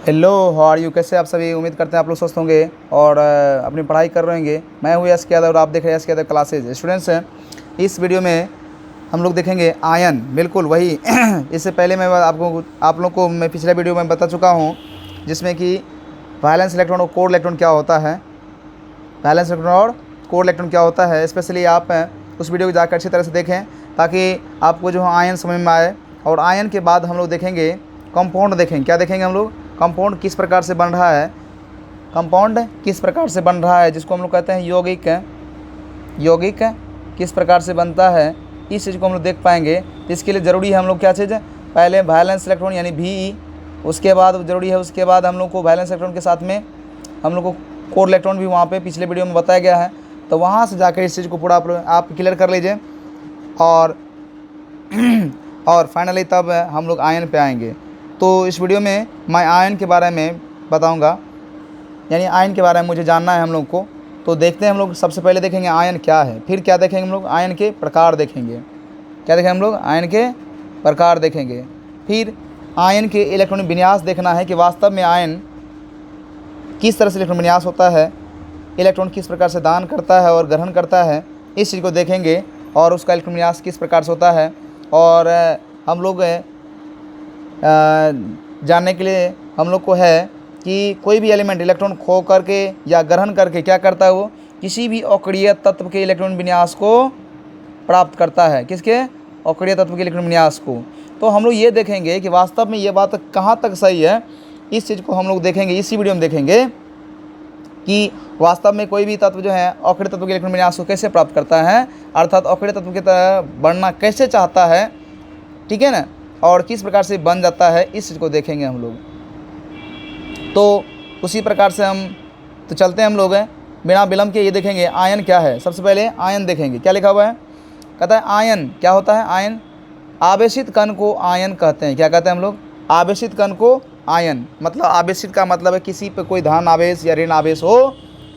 Hello, how are you? कैसे आप सभी? उम्मीद करते हैं आप लोग स्वस्थ होंगे और अपनी पढ़ाई कर रहे होंगे। मैं हूँ यश यादव और आप देख रहे हैं यश यादव क्लासेज। स्टूडेंट्स हैं, इस वीडियो में हम लोग देखेंगे आयन, बिल्कुल वही। इससे पहले मैं आप लोग को मैं पिछले वीडियो में बता चुका हूँ, जिसमें कि वैलेंस इलेक्ट्रॉन और कोर इलेक्ट्रॉन क्या होता है। वैलेंस इलेक्ट्रॉन और कोर इलेक्ट्रॉन क्या होता है, स्पेशली आप उस वीडियो को जाकर अच्छी तरह से देखें ताकि आपको जो है आयन समझ में आए। और आयन के बाद हम लोग देखेंगे कंपाउंड। देखेंगे क्या देखेंगे हम लोग? कंपाउंड किस प्रकार से बन रहा है, कंपाउंड किस प्रकार से बन रहा है, जिसको हम लोग कहते हैं यौगिक। यौगिक किस प्रकार से बनता है, इस चीज़ को हम लोग देख पाएंगे। तो इसके लिए ज़रूरी है हम लोग क्या चीज़ है, पहले वैलेंस इलेक्ट्रॉन यानी VE, उसके बाद ज़रूरी है, उसके बाद हम लोग को वैलेंस इलेक्ट्रॉन के साथ में हम लोग को कोर इलेक्ट्रॉन भी वहाँ पे पिछले वीडियो में बताया गया है। तो वहाँ से जाकर इस चीज़ को पूरा आप क्लियर कर लीजिए और फाइनली तब हम लोग आयन पे आएंगे। तो इस वीडियो में मैं आयन के बारे में बताऊंगा, यानी आयन के बारे में मुझे जानना है हम लोग को। तो देखते हैं हम लोग, सबसे पहले देखेंगे आयन क्या है, फिर क्या देखेंगे हम लोग, आयन के प्रकार देखेंगे। क्या देखेंगे हम लोग? आयन के प्रकार देखेंगे। फिर आयन के इलेक्ट्रॉनिक विन्यास देखना है कि वास्तव में आयन किस तरह से इलेक्ट्रॉन विन्यास होता है, इलेक्ट्रॉन किस प्रकार से दान करता है और ग्रहण करता है, इस चीज़ को देखेंगे। और उसका इलेक्ट्रॉन विन्यास किस प्रकार से होता है। और हम लोग जानने के लिए हम लोग को है कि कोई भी एलिमेंट इलेक्ट्रॉन खो करके या ग्रहण करके क्या करता है, वो किसी भी अक्रिय तत्व के इलेक्ट्रॉन विन्यास को प्राप्त करता है। किसके? अक्रिय तत्व के इलेक्ट्रॉन विन्यास को। तो हम लोग ये देखेंगे कि वास्तव में ये बात कहाँ तक सही है, इस चीज़ को हम लोग देखेंगे, इसी वीडियो में देखेंगे कि वास्तव में कोई भी तत्व जो है अक्रिय तत्व के इलेक्ट्रॉन विन्यास को कैसे प्राप्त करता है, अर्थात अक्रिय तत्व की तरह बढ़ना कैसे चाहता है, ठीक है ना, और किस प्रकार से बन जाता है, इस चीज़ को देखेंगे हम लोग। तो उसी प्रकार से हम तो चलते हैं हम लोग बिना विलंब के ये देखेंगे आयन क्या है। सबसे पहले आयन देखेंगे। क्या लिखा हुआ है? कहता है आयन क्या होता है। आयन आवेशित कण को आयन कहते हैं। क्या कहते हैं हम लोग? आवेशित कण को आयन। मतलब आवेशित का मतलब है किसी पे कोई धन आवेश या ऋण आवेश हो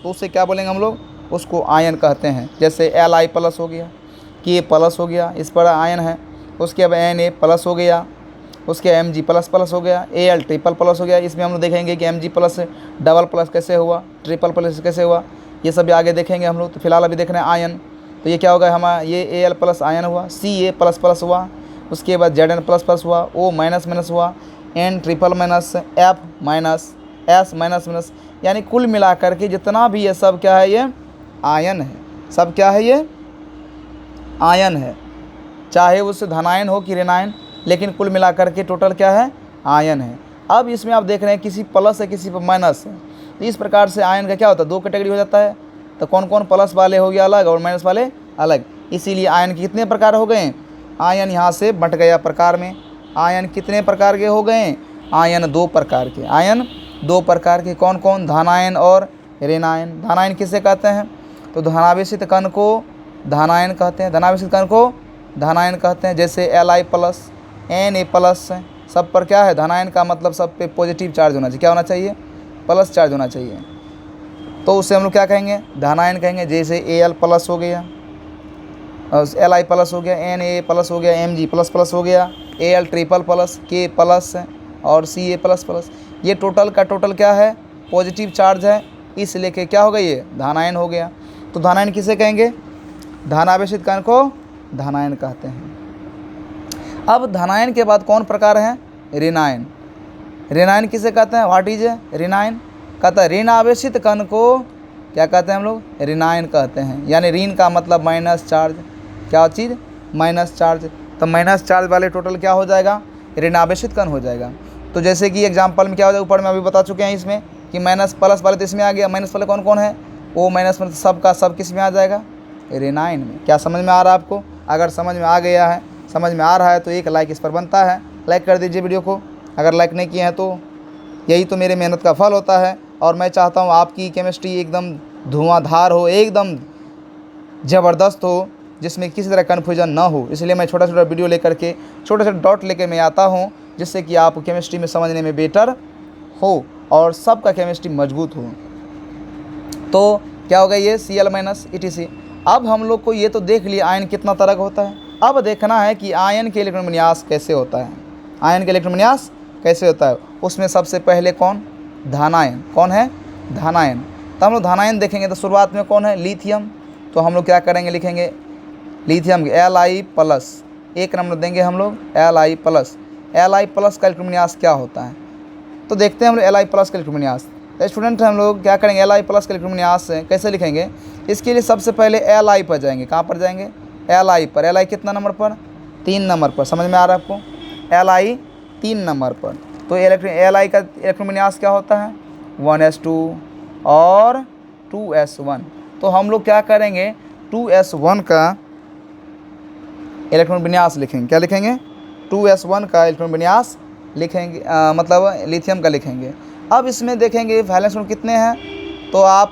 तो उससे क्या बोलेंगे हम लोग, उसको आयन कहते हैं। जैसे Li प्लस हो गया, K प्लस हो गया, इस पर आयन है। उसके बाद Na प्लस हो गया, उसके Mg प्लस प्लस हो गया, Al ट्रिपल प्लस हो गया। इसमें हम लोग देखेंगे कि Mg प्लस डबल प्लस कैसे हुआ, ट्रिपल प्लस कैसे हुआ, ये सब आगे देखेंगे हम लोग। तो फिलहाल अभी देख रहे हैं आयन। तो ये क्या होगा हमारा, ये Al प्लस आयन हुआ, Ca प्लस प्लस हुआ, उसके बाद Zn प्लस प्लस हुआ, O माइनस माइनस हुआ, N triple minus, F minus, S minus minus, यानी कुल मिलाकर के जितना भी ये सब क्या है, ये आयन है। सब क्या है? ये आयन है, चाहे उससे धनायन हो कि ऋणायन, लेकिन कुल मिलाकर के टोटल क्या है, आयन है। अब इसमें आप देख रहे हैं किसी प्लस है किसी पर माइनस है। तो इस प्रकार से आयन का क्या होता है, दो कैटेगरी हो जाता है। तो कौन कौन? प्लस वाले हो गया अलग और माइनस वाले अलग। इसीलिए आयन के कितने प्रकार हो गए? आयन यहाँ से बंट गया प्रकार में। आयन कितने प्रकार के हो गए? आयन दो प्रकार के। आयन दो प्रकार के। कौन कौन? धनायन और ऋणायन। धनायन किसे कहते हैं? तो धनावेशित कण को धनायन कहते हैं, धनावेशित कण को धनायन कहते हैं। जैसे Li प्लस, Na प्लस, सब पर क्या है, धनायन का मतलब सब पे पॉजिटिव चार्ज होना चाहिए। क्या होना चाहिए? प्लस चार्ज होना चाहिए। तो उससे हम लोग क्या कहेंगे, धनायन कहेंगे। जैसे Al प्लस हो गया, Li प्लस हो गया, Na प्लस हो गया, Mg प्लस प्लस हो गया, Al triple plus, K plus और Ca प्लस प्लस। ये टोटल का टोटल क्या है, पॉजिटिव चार्ज है, इसलिए कि क्या हो गया, ये धनायन हो गया। तो धनायन किसे कहेंगे? धनावेशित कण को धनायन कहते हैं। अब धनायन के बाद कौन प्रकार है? ऋणायन। ऋणायन किसे कहते हैं? व्हाट इज ऋणायन? कहता है ऋण आवेशित कण को क्या कहते हैं हम लोग? ऋणायन कहते हैं। यानी ऋण का मतलब माइनस चार्ज। क्या चीज़? Minus charge. तो माइनस चार्ज वाले टोटल क्या हो जाएगा? ऋण आवेशित कण हो जाएगा। तो जैसे कि एग्जाम्पल में क्या हो जाएगा, ऊपर में अभी बता चुके हैं इसमें कि माइनस प्लस वाले तो इसमें आ गया। माइनस वाले कौन कौन है? O माइनस मतलब सब का सब किस में आ जाएगा? ऋणायन में। क्या समझ में आ रहा है आपको? अगर समझ में आ गया है, समझ में आ रहा है तो एक लाइक इस पर बनता है। लाइक कर दीजिए वीडियो को। अगर लाइक नहीं किए हैं तो यही तो मेरे मेहनत का फल होता है। और मैं चाहता हूँ आपकी केमिस्ट्री एकदम धुआंधार हो, एकदम ज़बरदस्त हो, जिसमें किसी तरह कन्फ्यूजन ना हो। इसलिए मैं छोटा छोटा वीडियो लेकर के, छोटे छोटे डॉट लेकर मैं आता हूँ, जिससे कि आप केमिस्ट्री में समझने में बेटर हो और सबका केमिस्ट्री मजबूत हो। तो क्या होगा ये Cl माइनस ETC। अब हम लोग को ये तो देख लिया आयन कितना तरह का होता है। अब देखना है कि आयन के इलेक्ट्रॉन विन्यास कैसे होता है। आयन के इलेक्ट्रॉन विन्यास कैसे होता है, उसमें सबसे पहले कौन, धनायन, कौन है, धनायन। तो हम लोग धनायन देखेंगे तो शुरुआत में कौन है, लिथियम। तो हम लोग क्या करेंगे, लिखेंगे लिथियम Li प्लस, एक नंबर देंगे हम लोग Li प्लस। Li प्लस का इलेक्ट्रॉन विन्यास क्या होता है, तो देखते हैं हम लोग Li प्लस का इलेक्ट्रॉन विन्यास। स्टूडेंट हम लोग क्या करेंगे, Li प्लस का इलेक्ट्रॉन विन्यास कैसे लिखेंगे, इसके लिए सबसे पहले Li पर जाएंगे। कहाँ पर जाएंगे, Li पर। Li कितना नंबर पर, 3 नंबर पर। समझ में आ रहा है आपको, Li 3 नंबर पर। तो Li का इलेक्ट्रॉन विन्यास क्या होता है, 1s2 और 2s1। तो हम लोग क्या करेंगे, 2s1 का इलेक्ट्रॉन विन्यास लिखेंगे। क्या लिखेंगे, 2s1 का इलेक्ट्रॉन विन्यास लिखेंगे, मतलब लिथियम का लिखेंगे। अब इसमें देखेंगे वैलेंस ग्रुप कितने हैं, तो आप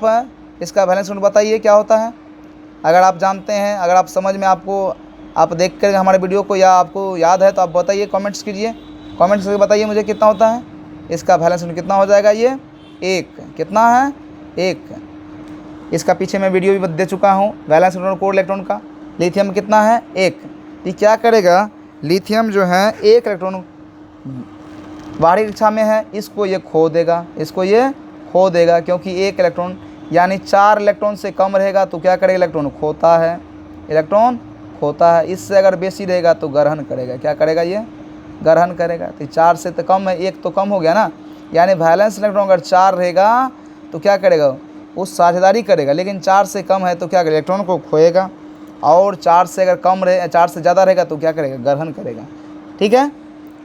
इसका वैलेंस ग्रुप बताइए क्या होता है। अगर आप जानते हैं, अगर आप समझ में आपको, आप देख कर हमारे वीडियो को या आपको याद है तो आप बताइए, कमेंट्स कीजिए, कमेंट्स करके बताइए मुझे कितना होता है इसका वैलेंस ग्रुप, कितना हो जाएगा ये, 1। कितना है, 1। इसका पीछे मैं वीडियो भी दे चुका हूँ, वैलेंस इलेक्ट्रॉन कोर इलेक्ट्रॉन का। लिथियम कितना है, 1। ये क्या करेगा, लिथियम जो है 1 इलेक्ट्रॉन बाहरी कक्षा में है, इसको ये खो देगा, इसको ये खो देगा, क्योंकि 1 इलेक्ट्रॉन यानी 4 इलेक्ट्रॉन से कम रहेगा तो क्या करेगा, इलेक्ट्रॉन खोता है, इलेक्ट्रॉन खोता है। इससे अगर बेसी रहेगा तो ग्रहण करेगा, क्या करेगा, ये ग्रहण करेगा। तो 4 से तो कम है, 1 तो कम हो गया ना, यानी वैलेंस इलेक्ट्रॉन अगर 4 रहेगा तो क्या करेगा, उस साझेदारी करेगा। लेकिन 4 से कम है तो क्या करेगा, इलेक्ट्रॉन को खोएगा। और 4 से अगर कम रहे, 4 से ज़्यादा रहेगा तो क्या करेगा, ग्रहण करेगा। ठीक है,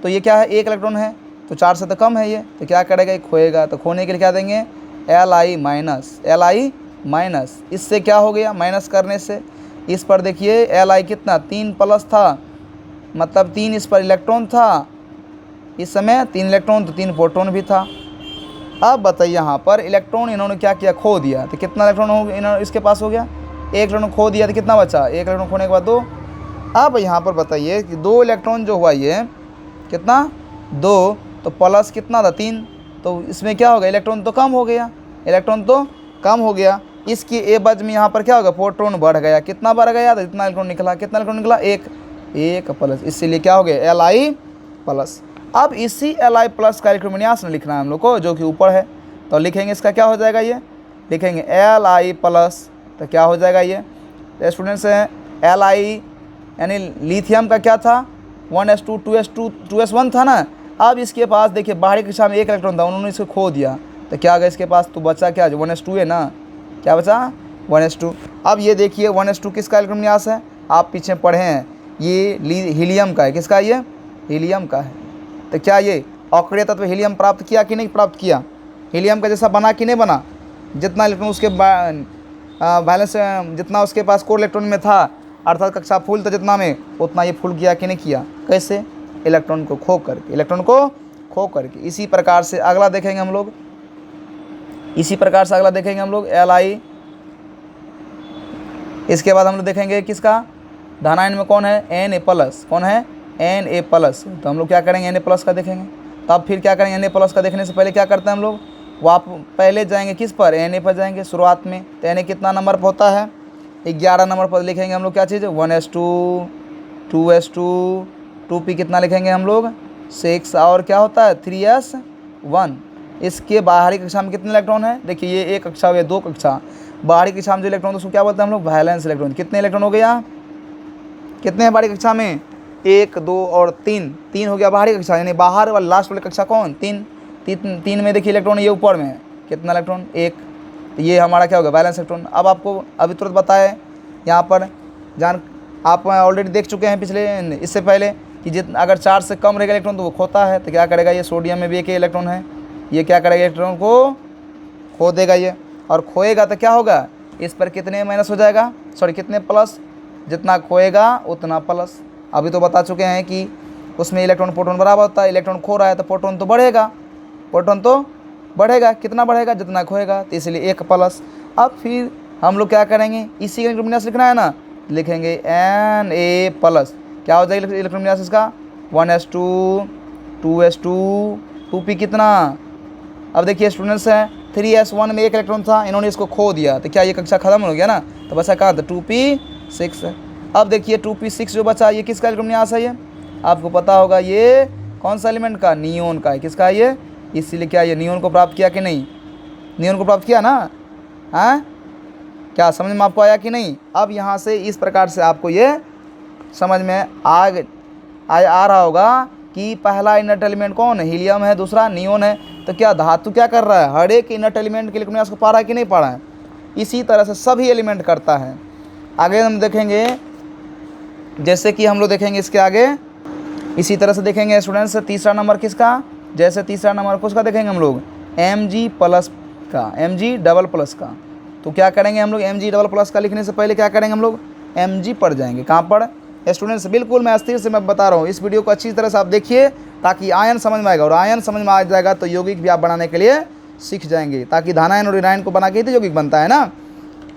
तो ये क्या है, 1 इलेक्ट्रॉन है तो 4 से तो कम है ये, तो क्या करेगा, ये खोएगा। तो खोने के लिए क्या देंगे, Li माइनस, Li माइनस। इससे क्या हो गया, माइनस करने से इस पर देखिए Li कितना, 3 प्लस था, मतलब 3 इस पर इलेक्ट्रॉन था, इस समय 3 इलेक्ट्रॉन तो 3 प्रोटॉन भी था। अब बताइए यहाँ पर इलेक्ट्रॉन इन्होंने क्या किया, खो दिया। तो कितना इलेक्ट्रॉन हो गया, इसके पास हो गया, 1 इलेक्ट्रॉन खो दिया तो कितना बचा, 1 इलेक्ट्रॉन खोने के बाद 2। अब यहाँ पर बताइए कि 2 इलेक्ट्रॉन जो हुआ ये कितना, 2, तो प्लस कितना था, 3। तो इसमें क्या हो गया, इलेक्ट्रॉन तो कम हो गया, इलेक्ट्रॉन तो कम हो गया। इसकी एवज में यहाँ पर क्या होगा, प्रोटॉन बढ़ गया। कितना बढ़ गया, तो इतना इलेक्ट्रॉन निकला, कितना इलेक्ट्रॉन निकला, 1 प्लस। इसीलिए क्या हो गया, Li प्लस। अब इसी Li प्लस का इलेक्ट्रॉन विन्यास लिखना है हम लोग को, जो कि ऊपर है। तो लिखेंगे इसका क्या हो जाएगा, ये लिखेंगे Li प्लस। तो क्या हो जाएगा ये, स्टूडेंट्स हैं Li यानी लिथियम का क्या था, 1s2 2s2 2s1 था ना। अब इसके पास देखिए बाहरी कक्षा में 1 इलेक्ट्रॉन था, उन्होंने इसको खो दिया। तो क्या आ गया इसके पास, तो बचा क्या, 1s2 है ना, क्या बचा, 1s2। अब ये देखिए 1s2 किसका इलेक्ट्रॉन विन्यास है, आप पीछे पढ़े हैं, ये हीलियम का है। किसका है, ये हीलियम का है। तो क्या ये अक्रिय तत्व हीलियम प्राप्त किया कि नहीं प्राप्त किया, हीलियम का जैसा बना कि नहीं बना, जितना इलेक्ट्रॉन उसके बैलेंस, जितना उसके पास कोर इलेक्ट्रॉन में था, अर्थात कक्षा फुल था जितना में, उतना ये फुल किया कि नहीं किया। कैसे, इलेक्ट्रॉन को खो करके, इलेक्ट्रॉन को खो करके। इसी प्रकार से अगला देखेंगे हम लोग, इसी प्रकार से अगला देखेंगे हम लोग Li। इसके बाद हम लोग देखेंगे किसका, धनायन में कौन है, Na प्लस, कौन है, Na प्लस। तो हम लोग क्या करेंगे, Na प्लस का देखेंगे। तब फिर क्या करेंगे, Na प्लस का देखने से पहले क्या करते हैं हम लोग, वो आप पहले जाएंगे किस पर, Na पर जाएंगे शुरुआत में। तो Na कितना नंबर पर होता है, 11 नंबर पर लिखेंगे हम लोग क्या चीज़, 1s2 2s2 2p कितना लिखेंगे हम लोग, 6, और क्या होता है 3s1। इसके बाहरी कक्षा में कितने इलेक्ट्रॉन है, देखिए ये 1 कक्षा या 2 कक्षा, बाहरी कक्षा में जो इलेक्ट्रॉन उसको क्या बोलते हैं हम लोग, वैलेंस इलेक्ट्रॉन। कितने इलेक्ट्रॉन हो गया, कितने हैं बाहरी कक्षा में, 1 2 और 3 हो गया बाहरी कक्षा, यानी बाहर वाला लास्ट वाली कक्षा कौन, 3 में देखिए इलेक्ट्रॉन ये ऊपर में है, कितना इलेक्ट्रॉन, 1। ये हमारा क्या होगा, बैलेंस इलेक्ट्रॉन। अब आपको अभी तुरंत बताए यहाँ पर, आप ऑलरेडी देख चुके हैं पिछले, इससे पहले कि अगर 4 से कम रहेगा इलेक्ट्रॉन तो वो खोता है। तो क्या करेगा, ये सोडियम में भी 1 इलेक्ट्रॉन है, ये क्या करेगा, इलेक्ट्रॉन को खो देगा ये, और खोएगा तो क्या होगा, इस पर कितने माइनस हो जाएगा, सॉरी कितने प्लस, जितना खोएगा उतना प्लस। अभी तो बता चुके हैं कि उसमें इलेक्ट्रॉन प्रोटॉन बराबर होता है, इलेक्ट्रॉन खो रहा है तो प्रोटॉन तो बढ़ेगा, प्रोटॉन तो बढ़ेगा, कितना बढ़ेगा, जितना खोएगा, तो इसलिए 1 प्लस। अब फिर हम लोग क्या करेंगे, इसी का इलेक्ट्रॉन विन्यास लिखना है ना, लिखेंगे Na प्लस। क्या हो जाएगा इलेक्ट्रॉन विन्यास इसका, 1s2 2s2 2p कितना। अब देखिए स्टूडेंट्स हैं 3s1 में 1 इलेक्ट्रॉन था, इन्होंने इसको खो दिया, तो क्या ये कक्षा खत्म हो गया ना, तो बचा कहाँ था, 2p6। अब देखिए 2p6 जो बचा, ये किसका इलेक्ट्रॉन विन्यास है, ये आपको पता होगा, ये कौन सा एलिमेंट का? नियोन का है। किसका है ये? इसीलिए क्या ये नियोन को प्राप्त किया कि नहीं? नियोन को प्राप्त किया ना? हाँ, क्या समझ में आपको आया कि नहीं? अब यहाँ से इस प्रकार से आपको ये समझ में आ रहा होगा कि पहला इनर्ट एलिमेंट कौन है? हीलियम है, दूसरा नियोन है। तो क्या धातु क्या कर रहा है? हर एक इनर्ट एलिमेंट के इलेक्ट्रॉन विन्यास को पा रहा है कि नहीं पा रहा है? इसी तरह से सभी एलिमेंट करता है। आगे हम देखेंगे, जैसे कि हम लोग देखेंगे इसके आगे इसी तरह से देखेंगे स्टूडेंट्स। तीसरा नंबर किसका? जैसे तीसरा नंबर किसका देखेंगे हम लोग? Mg प्लस का, Mg डबल प्लस का। तो क्या करेंगे हम लोग? Mg डबल प्लस का लिखने से पहले क्या करेंगे हम लोग? Mg पढ़ जाएंगे। कहाँ पर स्टूडेंट्स? बिल्कुल मैं अस्थिर से मैं बता रहा हूँ। इस वीडियो को अच्छी तरह से आप देखिए ताकि आयन समझ में आएगा, और आयन समझ में आ जाएगा तो यौगिक भी आप बनाने के लिए सीख जाएंगे, ताकि धानायन और ऋणायन को बना के ही तो यौगिक बनता है ना।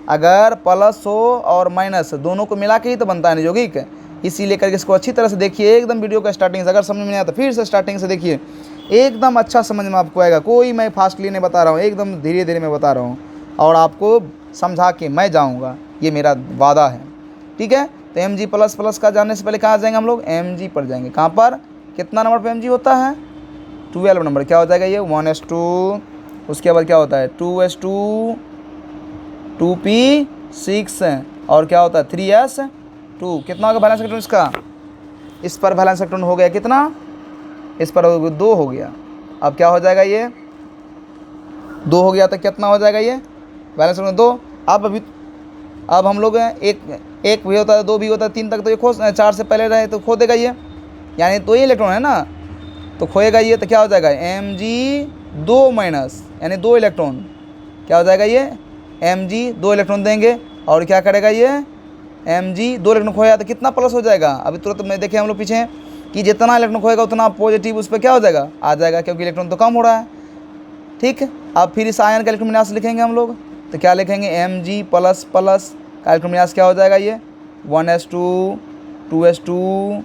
अगर प्लस हो और माइनस दोनों को मिला के ही तो बनता है ना यौगिक। इसीलिए करके इसको अच्छी तरह से देखिए एकदम वीडियो का स्टार्टिंग से। अगर समझ में नहीं आता फिर से स्टार्टिंग से देखिए, एकदम अच्छा समझ में आपको आएगा। कोई मैं फास्टली नहीं बता रहा हूँ, एकदम धीरे धीरे मैं बता रहा हूँ और आपको समझा के मैं जाऊँगा, ये मेरा वादा है। ठीक है, तो Mg प्लस प्लस का जानने से पहले कहाँ जाएंगे हम लोग? Mg पर जाएंगे। कहाँ पर? कितना नंबर पे Mg होता है? 12 नंबर। क्या हो जाएगा ये? 1s2। उसके बाद क्या होता है? 2s2, 2p6 और क्या होता है? 3s2। कितना होगा बैलेंस इलेक्ट्रॉन इसका? इस पर बैलेंस इलेक्ट्रॉन हो गया कितना? इस पर 2 हो गया। अब क्या हो जाएगा ये? 2 हो गया तो कितना हो जाएगा ये बैलेंस इलेक्ट्रॉन? 2। अब हम लोग एक भी होता है, 2 भी होता है, 3 तक तो ये 4 से पहले रहे तो खो देगा ये, यानी 2 ही इलेक्ट्रॉन है ना, तो खोएगा ये। तो क्या हो जाएगा? Mg 2 माइनस यानी 2 इलेक्ट्रॉन। क्या हो जाएगा ये? Mg 2 इलेक्ट्रॉन देंगे और क्या करेगा ये? Mg 2 इलेक्ट्रॉन खोया तो कितना प्लस हो जाएगा? अभी तुरंत में देखें हम लोग पीछे कि जितना इलेक्ट्रॉन खोएगा उतना पॉजिटिव उस पर क्या हो जाएगा? आ जाएगा, क्योंकि इलेक्ट्रॉन तो कम हो रहा है। ठीक, अब फिर इस आयन का इलेक्ट्रॉन विन्यास लिखेंगे हम लोग। तो क्या लिखेंगे? Mg प्लस प्लस का इलेक्ट्रॉन विन्यास क्या हो जाएगा ये? 1s2, 2s2,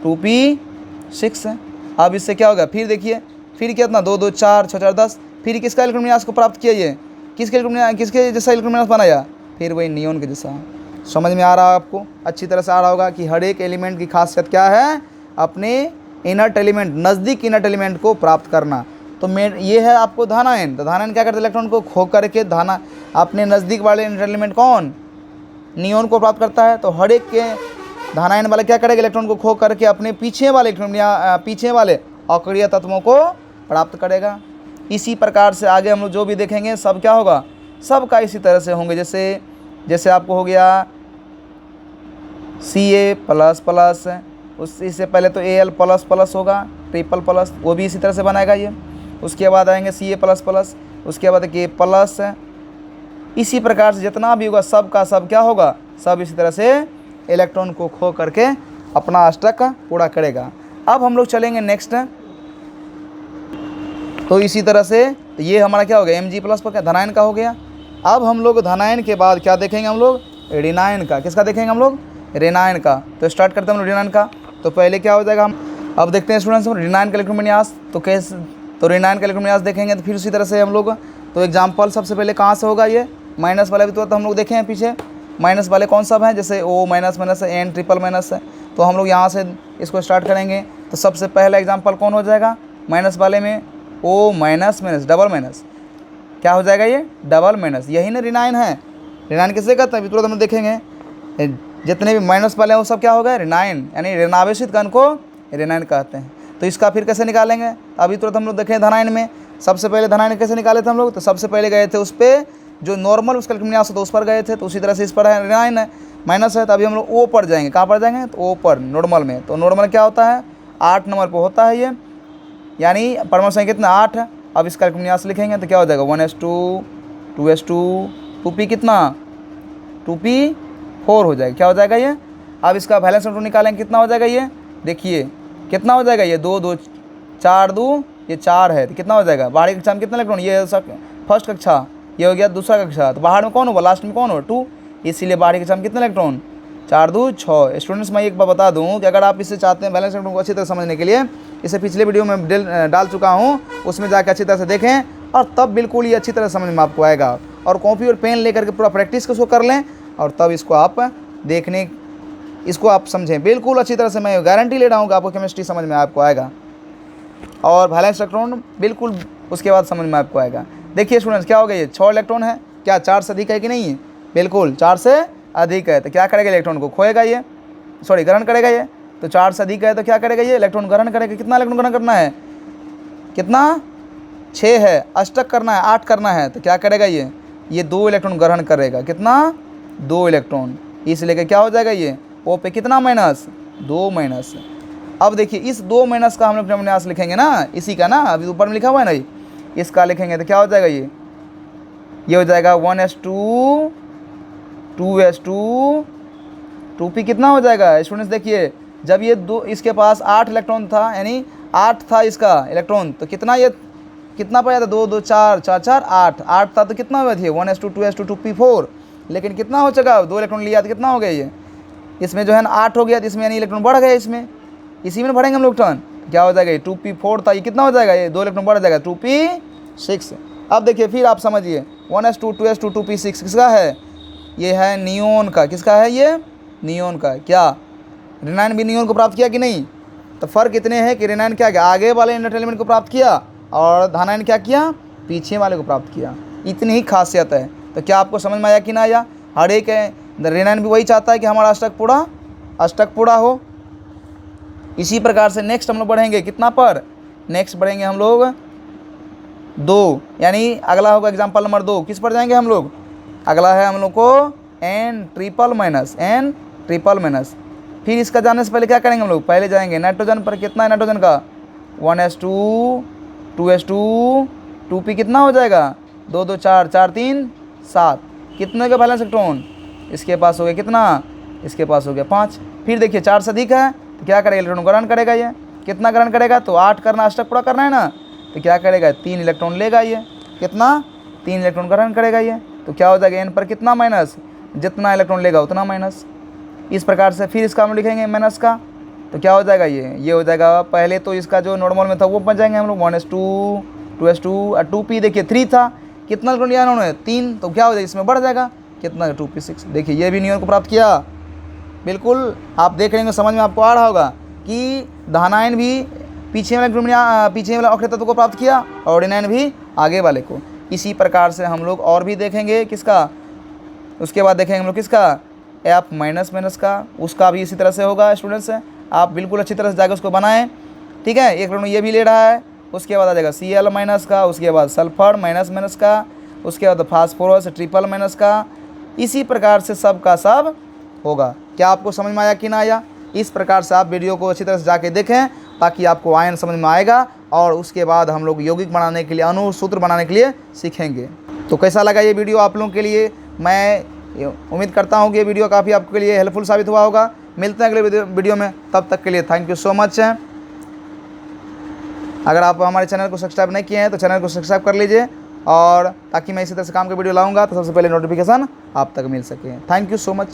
2p6 है। अब इससे क्या होगा? फिर देखिए, फिर कितना? 2 2 4 6 4 10। फिर किसका इलेक्ट्रॉन विन्यास को प्राप्त किया ये? किसके जैसा इलेक्ट्रॉन विन्यास बनाया? फिर वही नियोन के जैसा। समझ में आ रहा है आपको? अच्छी तरह से आ रहा होगा कि हर एक एलिमेंट की खासियत क्या है? अपने इनर्ट एलिमेंट, नज़दीक इनर्ट एलिमेंट को प्राप्त करना। तो ये है आपको धानायन। तो धानायन क्या करते हैं? इलेक्ट्रॉन को खो करके अपने नज़दीक वाले इनर्ट एलिमेंट कौन? नियोन को प्राप्त करता है। तो हर एक के धानायन वाला क्या करेगा? इलेक्ट्रॉन को खो करके अपने पीछे वाले इलेक्ट्रॉन या पीछे वाले अक्रिय तत्वों को प्राप्त करेगा। इसी प्रकार से आगे हम लोग जो भी देखेंगे सब क्या होगा? सबका इसी तरह से होंगे। जैसे आपको हो गया Ca प्लस प्लस, इससे पहले तो Al प्लस प्लस होगा, ट्रिपल प्लस, वो भी इसी तरह से बनाएगा ये। उसके बाद आएंगे Ca प्लस प्लस, उसके बाद K प्लस। इसी प्रकार से जितना भी होगा सब का सब क्या होगा? सब इसी तरह से इलेक्ट्रॉन को खो करके अपना अष्टक पूरा करेगा। अब हम लोग चलेंगे नेक्स्ट। तो इसी तरह से ये हमारा क्या हो गया? Mg प्लस पर क्या धनायन का हो गया। अब हम लोग धनायन के बाद क्या देखेंगे हम लोग? ऋणायन का। किसका देखेंगे हम लोग? ऋणायन का। तो स्टार्ट करते हैं हम लोग ऋणायन का। तो पहले क्या हो जाएगा? हम अब देखते हैं स्टूडेंट्स ऋणायन का इलेक्ट्रॉन विन्यास। तो ऋणायन का इलेक्ट्रॉन विन्यास देखेंगे तो फिर उसी तरह से हम लोग, तो एग्जाम्पल सबसे पहले कहाँ से होगा? ये माइनस वाले भी तो हम लोग देखे हैं पीछे। माइनस वाले कौन सब हैं? जैसे O माइनस माइनस है, N ट्रिपल माइनस है। तो हम लोग यहाँ से इसको स्टार्ट करेंगे। तो सबसे पहला एग्जाम्पल कौन हो जाएगा? माइनस वाले में O minus minus double minus. क्या हो जाएगा ये? Double minus. यही ना ऋणायन है। ऋणायन किससे कहते हैं? अभी तुरंत हम लोग देखेंगे। जितने भी माइनस वाले हैं वो सब क्या हो गए? ऋणायन, यानी ऋणावेशित कण को ऋणायन कहते हैं। तो इसका फिर कैसे निकालेंगे? अभी तुरंत हम लोग देखें धनायन में। सबसे पहले धनायन कैसे निकाले थे हम लोग? तो सबसे पहले गए थे उस पर जो नॉर्मल उसका इलेक्ट्रॉन विन्यास होता है उस पर गए थे। तो उसी तरह से इस पर है ऋणायन है, माइनस है। तो अभी हम लोग O पर जाएंगे। कहाँ पर जाएंगे? तो O पर, नॉर्मल में। तो नॉर्मल क्या होता है? 8 नंबर पर होता है ये, यानी परमाणु संख्या कितना? 8 है। अब इसका इलेक्ट्रॉन विन्यास लिखेंगे तो क्या हो जाएगा? 1s2, 2s2, 2p कितना? 2p4 हो जाएगा। क्या हो जाएगा ये? अब इसका बैलेंस इलेक्ट्रॉन निकालेंगे, कितना हो जाएगा ये? देखिए कितना हो जाएगा ये? 2 2 4 2, ये 4 है। तो कितना हो जाएगा? बाहरी कक्षा में कितना इलेक्ट्रॉन? ये फर्स्ट कक्षा, ये हो गया दूसरा कक्षा। तो बाहर में कौन होगा? लास्ट में कौन होगा? 2। इसीलिए बाहरी कक्षा में कितने इलेक्ट्रॉन? 4 2 6। स्टूडेंट्स मैं एक बार बता दूं कि अगर आप इससे चाहते हैं बैलेंस इलेक्ट्रॉन को अच्छी तरह समझने के लिए, इसे पिछले वीडियो में डाल चुका हूँ, उसमें जाकर अच्छी तरह से देखें और तब बिल्कुल ये अच्छी तरह समझ में आपको आएगा। और कॉपी और पेन लेकर के पूरा प्रैक्टिस उसको कर लें और तब इसको आप इसको आप समझें बिल्कुल अच्छी तरह से। मैं गारंटी ले रहा हूँ कि आपको केमिस्ट्री समझ में आपको आएगा। और वैलेंस इलेक्ट्रॉन बिल्कुल उसके बाद समझ में आपको आएगा। देखिए स्टूडेंट्स, क्या हो गया, ये 6 इलेक्ट्रॉन है, क्या 4 से अधिक है कि नहीं है, बिल्कुल 4 से अधिक है। तो क्या करेगा, इलेक्ट्रॉन को खोएगा ये, सॉरी ग्रहण करेगा ये। तो 4 से अधिक है तो क्या करेगा ये, इलेक्ट्रॉन ग्रहण करेगा। कितना इलेक्ट्रॉन ग्रहण करना है, कितना, 6 है, अष्टक करना है, 8 करना है। तो क्या करेगा ये 2 इलेक्ट्रॉन ग्रहण करेगा। कितना, 2 इलेक्ट्रॉन। इसलिए क्या हो जाएगा ये ओ पे कितना माइनस, 2 माइनस। अब देखिए इस 2 माइनस का हम लोग विन्यास लिखेंगे ना, इसी का ना, अभी ऊपर में लिखा हुआ है ना, इसका लिखेंगे तो क्या हो जाएगा ये हो जाएगा 1s2 2s2 2p कितना हो जाएगा स्टूडेंट्स। देखिए जब ये दो, इसके पास 8 इलेक्ट्रॉन था, यानी 8 था इसका इलेक्ट्रॉन, तो कितना ये कितना पाया था, 2 2 4 4 4 8 था, तो कितना हुआ थे 1s2 2s2 2p 4। लेकिन कितना हो चुका, 2 इलेक्ट्रॉन लिया तो कितना हो गया ये, इसमें जो है ना 8 हो गया, तो इसमें यानी इलेक्ट्रॉन बढ़ गया, इसमें इसी में भरेंगे हम लोग टर्न। क्या हो जाएगा, ये 2p4 था, ये कितना हो जाएगा, ये 2 इलेक्ट्रॉन बढ़ जाएगा 2p6। अब देखिए फिर आप समझिए 1s2 2s2 2p6 किसका है, ये है नियोन का। किसका है ये, नियोन का। क्या रेनाइन भी नियोन को प्राप्त किया कि नहीं। तो फ़र्क इतने हैं कि रेनाइन क्या किया, आगे वाले एलिमेंट को प्राप्त किया, और धानाइन क्या किया, पीछे वाले को प्राप्त किया। इतनी ही खासियत है। तो क्या आपको समझ में आया कि ना आया। हर एक रेनाइन भी वही चाहता है कि हमारा अष्टक पूरा हो। इसी प्रकार से नेक्स्ट हम लोग बढ़ेंगे कितना पर, नेक्स्ट बढ़ेंगे हम लोग 2, यानी अगला होगा एग्जाम्पल नंबर 2। किस पर जाएंगे हम लोग, अगला है हम लोग को n ट्रिपल माइनस। फिर इसका जाने से पहले क्या करेंगे हम लोग, पहले जाएंगे नाइट्रोजन पर। कितना है नाइट्रोजन का, 1s2 2s2 2p कितना हो जाएगा, 2 2 4 4 3 7। कितने का बैलेंस इलेक्ट्रॉन इसके पास हो गया, कितना, इसके पास हो गया 5। फिर देखिए 4 से अधिक है तो क्या करेगा, इलेक्ट्रॉन ग्रहण करेगा। ये कितना ग्रहण करेगा, तो 8 करना, अष्टक पूरा करना है ना, तो क्या करेगा, 3 इलेक्ट्रॉन लेगा ये। कितना, 3 इलेक्ट्रॉन ग्रहण करेगा ये। तो क्या हो जाएगा, n पर कितना माइनस, जितना इलेक्ट्रॉन लेगा उतना माइनस। इस प्रकार से फिर इसका हम लिखेंगे माइनस का। तो क्या हो जाएगा, ये हो जाएगा, पहले तो इसका जो नॉर्मल में था वो बच जाएंगे हम लोग 1s2 2s2 और 2p। देखिए 3 था, कितना इलेक्ट्रॉन लिया उन्होंने, 3। तो क्या हो जाएगा, इसमें बढ़ जाएगा कितना, 2p6। देखिए ये भी नियोन को प्राप्त किया। बिल्कुल आप देख लेंगे, समझ में आपको आ रहा होगा कि धानाइन भी पीछे वाले अक्षय तत्व को प्राप्त किया, और रेनाइन भी आगे वाले को। इसी प्रकार से हम लोग और भी देखेंगे किसका, उसके बाद देखेंगे हम लोग किसका, एफ माइनस का, उसका भी इसी तरह से होगा। स्टूडेंट्स आप बिल्कुल अच्छी तरह से जाकर उसको बनाएं, ठीक है। एक इलेक्ट्रॉन ये भी ले रहा है, उसके बाद आ जाएगा Cl माइनस का, उसके बाद सल्फर माइनस का, उसके बाद फास्फोरस ट्रिपल माइनस का। इसी प्रकार से सब का सब होगा। क्या आपको समझ में आया कि ना आया। इस प्रकार से आप वीडियो को अच्छी तरह से जाके देखें, ताकि आपको आयन समझ में आएगा, और उसके बाद हम लोग यौगिक बनाने के लिए, अणुसूत्र बनाने के लिए सीखेंगे। तो कैसा लगा ये वीडियो आप लोगों के लिए, मैं उम्मीद करता हूँ कि ये वीडियो काफ़ी आपके लिए हेल्पफुल साबित हुआ होगा। मिलते हैं अगले वीडियो में, तब तक के लिए थैंक यू सो मच। अगर आप हमारे चैनल को सब्सक्राइब नहीं किए हैं तो चैनल को सब्सक्राइब कर लीजिए, और ताकि मैं इसी तरह से काम के वीडियो लाऊंगा तो सबसे पहले नोटिफिकेशन आप तक मिल सके। Thank you so much.